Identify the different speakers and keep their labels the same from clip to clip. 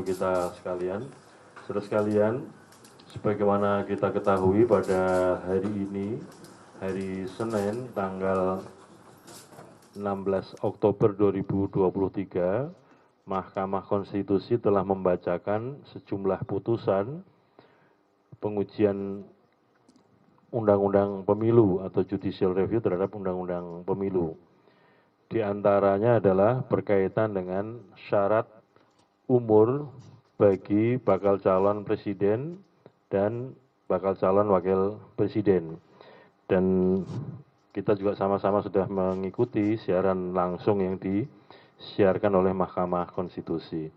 Speaker 1: kita sekalian. Saudara sekalian, sebagaimana kita ketahui pada hari ini, hari Senin tanggal 16 Oktober 2023, Mahkamah Konstitusi telah membacakan sejumlah putusan pengujian Undang-Undang Pemilu atau Judicial Review terhadap Undang-Undang Pemilu. Di antaranya adalah berkaitan dengan syarat umur bagi bakal calon presiden dan bakal calon wakil presiden. Dan kita juga sama-sama sudah mengikuti siaran langsung yang disiarkan oleh Mahkamah Konstitusi.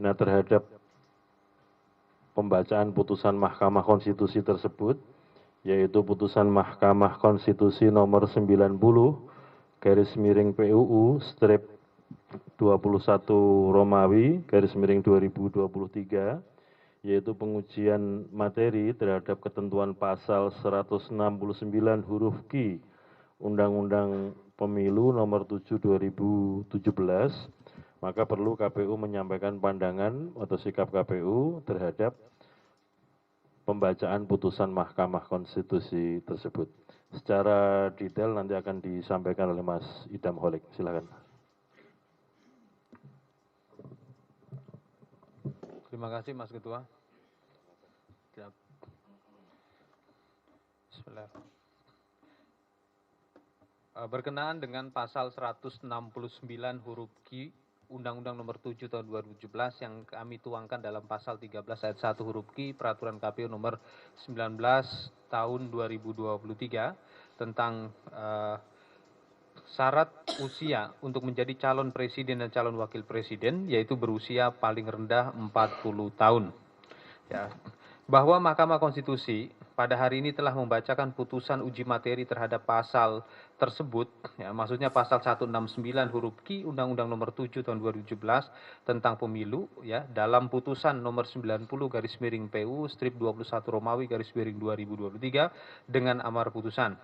Speaker 1: Nah, terhadap pembacaan putusan Mahkamah Konstitusi tersebut, yaitu putusan Mahkamah Konstitusi nomor 90/PUU strip 21 Romawi /2023, yaitu pengujian materi terhadap ketentuan pasal 169 huruf Q Undang-Undang Pemilu nomor 7 2017, maka perlu KPU menyampaikan pandangan atau sikap KPU terhadap pembacaan putusan Mahkamah Konstitusi tersebut. Secara detail nanti akan disampaikan oleh Mas Idham Holik. Silakan.
Speaker 2: Terima kasih Mas Ketua. Bismillah. Berkenaan dengan pasal 169 huruf Q Undang-Undang Nomor 7 Tahun 2017 yang kami tuangkan dalam pasal 13 ayat 1 huruf Q Peraturan KPU Nomor 19 Tahun 2023 tentang syarat usia untuk menjadi calon presiden dan calon wakil presiden, yaitu berusia paling rendah 40 tahun. Ya. Bahwa Mahkamah Konstitusi pada hari ini telah membacakan putusan uji materi terhadap pasal tersebut, ya, maksudnya pasal 169 huruf Q Undang-Undang Nomor 7 Tahun 2017 tentang pemilu, ya, dalam putusan nomor 90/PU strip 21 Romawi /2023 dengan amar putusan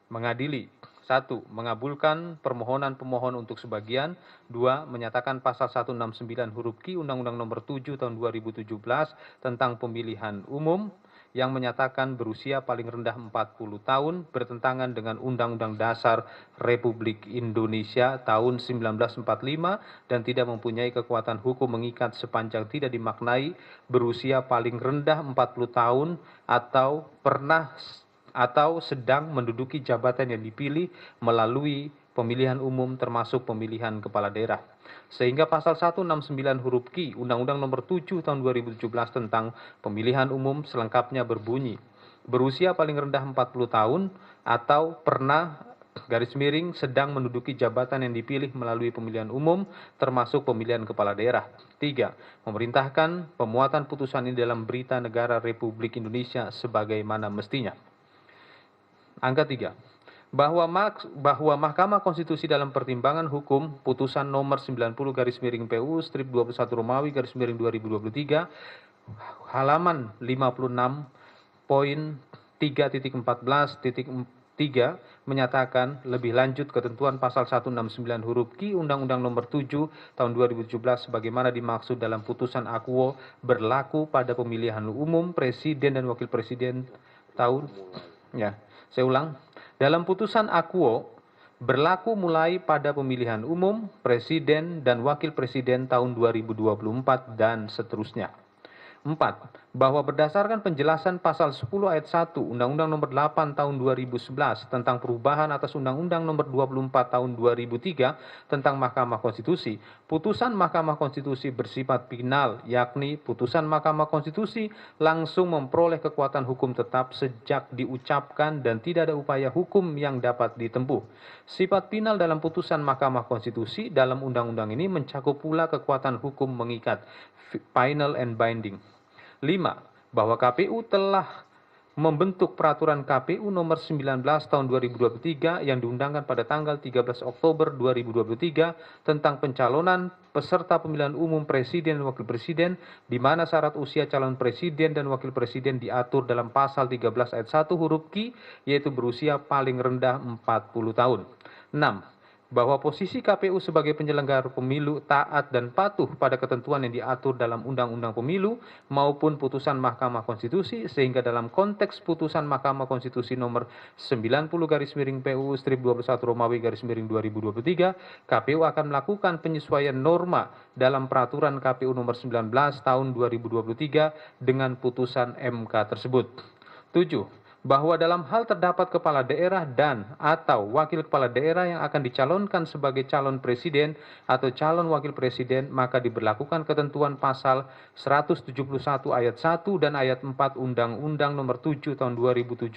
Speaker 2: mengadili: 1. Mengabulkan permohonan pemohon untuk sebagian. 2. Menyatakan pasal 169 huruf Q Undang-Undang Nomor 7 Tahun 2017 tentang pemilihan umum yang menyatakan berusia paling rendah 40 tahun bertentangan dengan Undang-Undang Dasar Republik Indonesia tahun 1945 dan tidak mempunyai kekuatan hukum mengikat sepanjang tidak dimaknai berusia paling rendah 40 tahun atau pernah atau sedang menduduki jabatan yang dipilih melalui pemilihan umum termasuk pemilihan kepala daerah. Sehingga pasal 169 huruf Q Undang-Undang Nomor 7 Tahun 2017 tentang pemilihan umum selengkapnya berbunyi: berusia paling rendah 40 tahun atau pernah sedang menduduki jabatan yang dipilih melalui pemilihan umum termasuk pemilihan kepala daerah. 3. Memerintahkan pemuatan putusan ini dalam Berita Negara Republik Indonesia sebagaimana mestinya. Angka 3. Bahwa Mahkamah Konstitusi dalam pertimbangan hukum putusan nomor 90/PU strip 21 Romawi /2023 halaman 56.3.14.3 menyatakan lebih lanjut ketentuan pasal 169 huruf Q Undang-Undang Nomor 7 Tahun 2017 sebagaimana dimaksud dalam putusan akuo berlaku pada pemilihan umum presiden dan wakil presiden tahun dalam putusan akuo berlaku mulai pada pemilihan umum presiden dan wakil presiden tahun 2024 dan seterusnya. 4. Bahwa berdasarkan penjelasan pasal 10 ayat 1 Undang-Undang Nomor 8 Tahun 2011 tentang perubahan atas Undang-Undang Nomor 24 Tahun 2003 tentang Mahkamah Konstitusi, putusan Mahkamah Konstitusi bersifat final, yakni putusan Mahkamah Konstitusi langsung memperoleh kekuatan hukum tetap sejak diucapkan dan tidak ada upaya hukum yang dapat ditempuh. Sifat final dalam putusan Mahkamah Konstitusi dalam undang-undang ini mencakup pula kekuatan hukum mengikat, final and binding. 5. Bahwa KPU telah membentuk peraturan KPU nomor 19 tahun 2023 yang diundangkan pada tanggal 13 Oktober 2023 tentang pencalonan peserta pemilihan umum presiden dan wakil presiden, di mana syarat usia calon presiden dan wakil presiden diatur dalam pasal 13 ayat 1 huruf Q, yaitu berusia paling rendah 40 tahun. 6. bahwa posisi KPU sebagai penyelenggara pemilu taat dan patuh pada ketentuan yang diatur dalam Undang-Undang Pemilu maupun putusan Mahkamah Konstitusi, sehingga dalam konteks putusan Mahkamah Konstitusi nomor 90/PU strip 21 Romawi /2023, KPU akan melakukan penyesuaian norma dalam peraturan KPU nomor 19 tahun 2023 dengan putusan MK tersebut. 7. Bahwa dalam hal terdapat kepala daerah dan atau wakil kepala daerah yang akan dicalonkan sebagai calon presiden atau calon wakil presiden, maka diberlakukan ketentuan pasal 171 ayat 1 dan ayat 4 Undang-Undang nomor 7 tahun 2017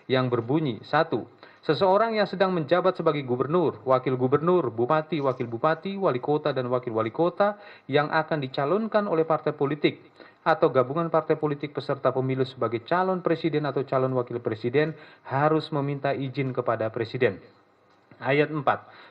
Speaker 2: yang berbunyi: 1. Seseorang yang sedang menjabat sebagai gubernur, wakil gubernur, bupati, wakil bupati, wali kota, dan wakil wali kota yang akan dicalonkan oleh partai politik atau gabungan partai politik peserta pemilu sebagai calon presiden atau calon wakil presiden harus meminta izin kepada presiden. Ayat 4.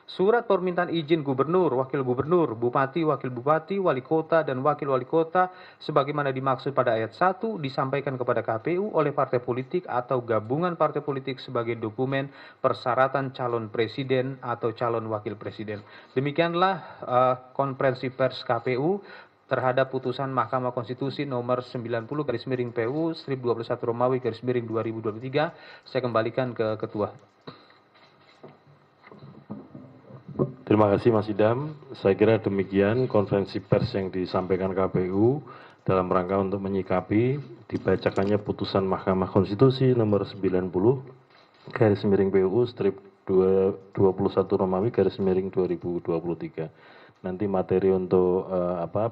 Speaker 2: Surat permintaan izin gubernur, wakil gubernur, bupati, wakil bupati, wali kota, dan wakil wali kota sebagaimana dimaksud pada ayat 1 disampaikan kepada KPU oleh partai politik atau gabungan partai politik sebagai dokumen persyaratan calon presiden atau calon wakil presiden. Demikianlah konferensi pers KPU terhadap putusan Mahkamah Konstitusi nomor 90/PU strip 21 Romawi /2023. Saya kembalikan ke Ketua.
Speaker 1: Terima kasih Mas Idam. Saya kira demikian konferensi pers yang disampaikan KPU dalam rangka untuk menyikapi dibacakannya putusan Mahkamah Konstitusi nomor 90/PU strip 21 Romawi /2023. Nanti materi untuk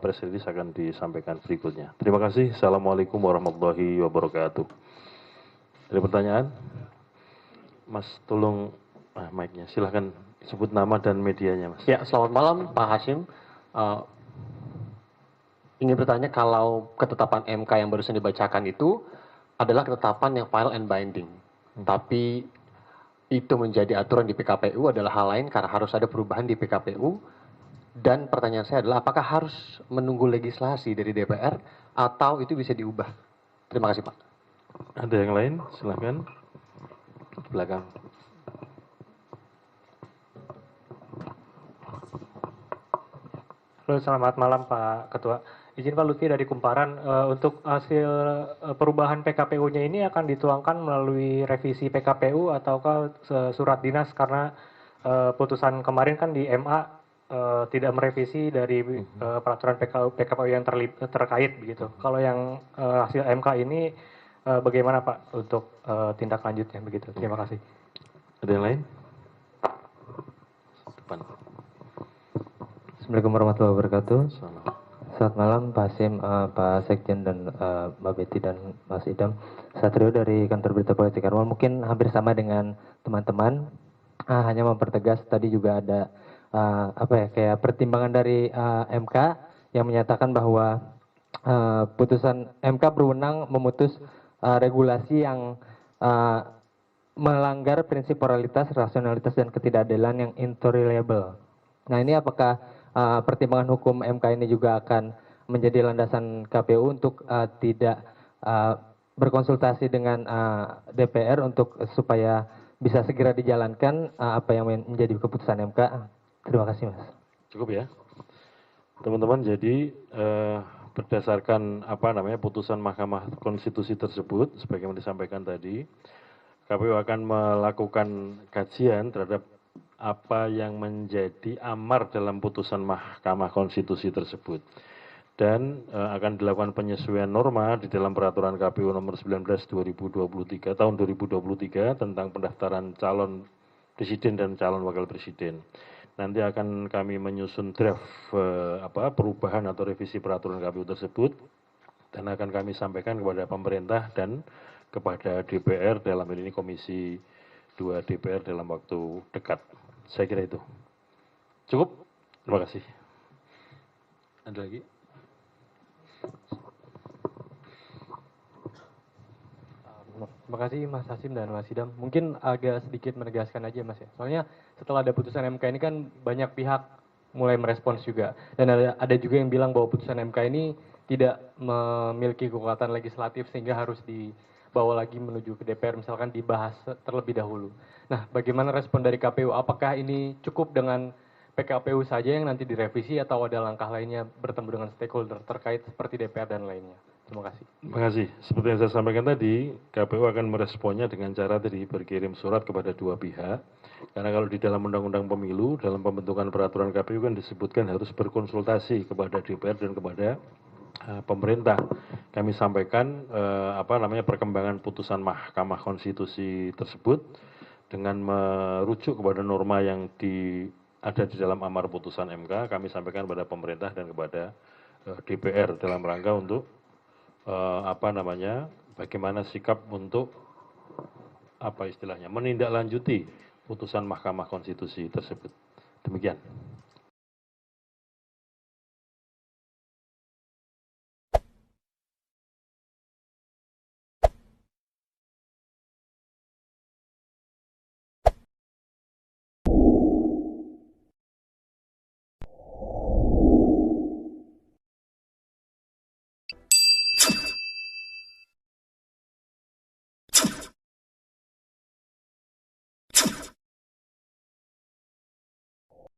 Speaker 1: press release akan disampaikan berikutnya. Terima kasih. Assalamualaikum warahmatullahi wabarakatuh. Ada pertanyaan? Mas, tolong mic-nya. Silahkan sebut nama dan medianya, Mas.
Speaker 3: Ya, selamat malam Pak Hashim. Ingin bertanya, kalau ketetapan MK yang barusan dibacakan itu adalah ketetapan yang final and binding. Tapi itu menjadi aturan di PKPU adalah hal lain karena harus ada perubahan di PKPU. Dan pertanyaan saya adalah apakah harus menunggu legislasi dari DPR atau itu bisa diubah? Terima kasih Pak.
Speaker 1: Ada yang lain? Silahkan. Di belakang.
Speaker 4: Halo, selamat malam Pak Ketua. Izin Pak Lutfi dari Kumparan, untuk hasil perubahan PKPU-nya ini akan dituangkan melalui revisi PKPU ataukah surat dinas, karena putusan kemarin kan di MA tidak merevisi dari peraturan PKPU yang terkait begitu. Kalau yang hasil MK ini bagaimana Pak untuk tindak lanjutnya begitu? Terima kasih.
Speaker 1: Ada yang lain? Depan.
Speaker 5: Assalamualaikum warahmatullahi wabarakatuh. Selamat malam Pak Hasim, Pak Sekjen, dan Mbak Betty dan Mas Idam. Satrio dari Kantor Berita Politik Arwal. Mungkin hampir sama dengan teman-teman, hanya mempertegas tadi juga ada kayak pertimbangan dari MK yang menyatakan bahwa putusan MK berwenang memutus regulasi yang melanggar prinsip moralitas, rasionalitas, dan ketidakadilan yang intolerable. Nah, ini apakah pertimbangan hukum MK ini juga akan menjadi landasan KPU untuk tidak berkonsultasi dengan DPR untuk supaya bisa segera dijalankan apa yang menjadi keputusan MK? Terima kasih Mas.
Speaker 1: Cukup ya. Teman-teman, jadi berdasarkan putusan Mahkamah Konstitusi tersebut, sebagaimana disampaikan tadi, KPU akan melakukan kajian terhadap apa yang menjadi amar dalam putusan Mahkamah Konstitusi tersebut. Dan akan dilakukan penyesuaian norma di dalam peraturan KPU nomor 19 tahun 2023 tentang pendaftaran calon presiden dan calon wakil presiden. Nanti akan kami menyusun draft perubahan atau revisi peraturan KPU tersebut dan akan kami sampaikan kepada pemerintah dan kepada DPR, dalam hal ini Komisi 2 DPR dalam waktu dekat. Saya kira itu. Cukup? Terima kasih. Ada lagi?
Speaker 4: Terima kasih Mas Hasim dan Mas Idam. Mungkin agak sedikit menegaskan aja Mas ya. Soalnya setelah ada putusan MK ini kan banyak pihak mulai merespons juga. Dan ada juga yang bilang bahwa putusan MK ini tidak memiliki kekuatan legislatif sehingga harus
Speaker 6: dibawa lagi menuju ke DPR, misalkan dibahas terlebih dahulu. Nah, bagaimana respon dari KPU? Apakah ini cukup dengan PKPU saja yang nanti direvisi atau ada langkah lainnya bertemu dengan stakeholder terkait seperti DPR dan lainnya? Terima kasih.
Speaker 1: Terima kasih. Seperti yang saya sampaikan tadi, KPU akan meresponnya dengan cara tadi berkirim surat kepada dua pihak. Karena kalau di dalam Undang-Undang Pemilu, dalam pembentukan peraturan KPU kan disebutkan harus berkonsultasi kepada DPR dan kepada pemerintah. Kami sampaikan perkembangan putusan Mahkamah Konstitusi tersebut dengan merujuk kepada norma yang ada di dalam amar putusan MK. Kami sampaikan kepada pemerintah dan kepada DPR dalam rangka untuk bagaimana sikap untuk menindaklanjuti putusan Mahkamah Konstitusi tersebut. Demikian.